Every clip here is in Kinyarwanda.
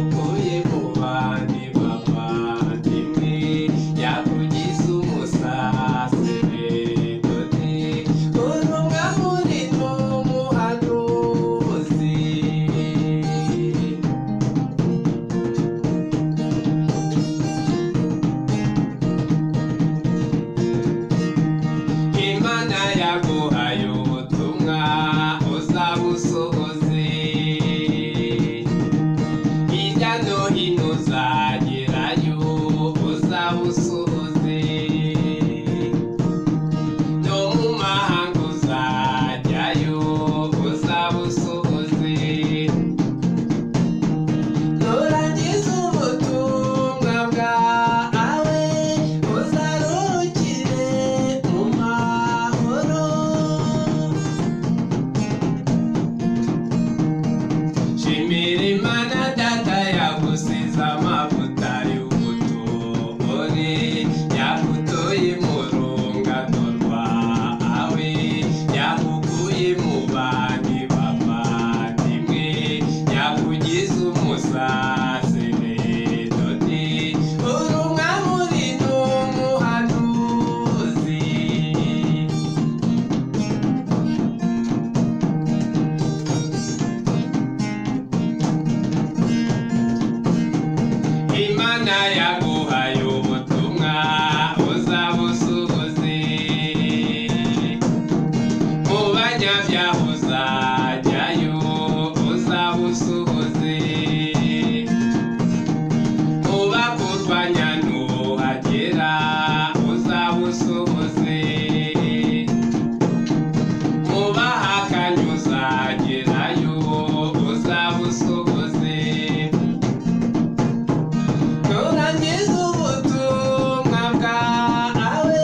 yagukuye mu bandi bavandimwe, yakugize umusaseredoti, uri umwami n'umuhanuzi. Imana yaguhaye ubutumwa uzabusohoze, hirya no hino uzagerayo uzabusohoze, no mu mahanga uzajyayo uzabusohoze. Nurangiza ubutumwa bwawe uzaruhukire mu mahoro. Shimira Imana Data yagusize amavuta y'ubutore, yagutoye mu rungano rwawe, yagukuye mu bandi bavandimwe, yakugize umusaseredoti, uri umwami n'umuhanuzi. Imana yaguhaye ubutumwa uzabusohoze, mu banyabyaha uzajyayo uzabusohoze, mu bakurwanya nuhagera uzabusohoze, mu bahakanyi uzagerayo uzabusohoze. Nurangiza ubutumwa bwawe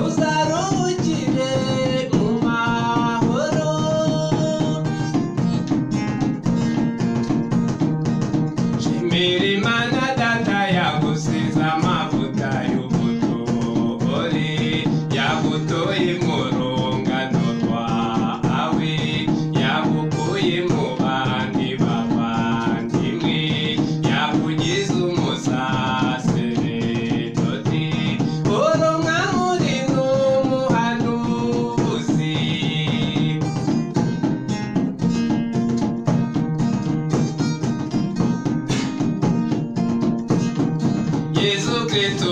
uzaruhukire mu mahoro. Shimira Imana Data yagusize amavuta y'ubutore, yagutoye mu rungano rwawe, yagukuye mu bandi bavandimwe, yakugize umusaseredoti, uri umwami n'umuhanuzi. Yesu Kristo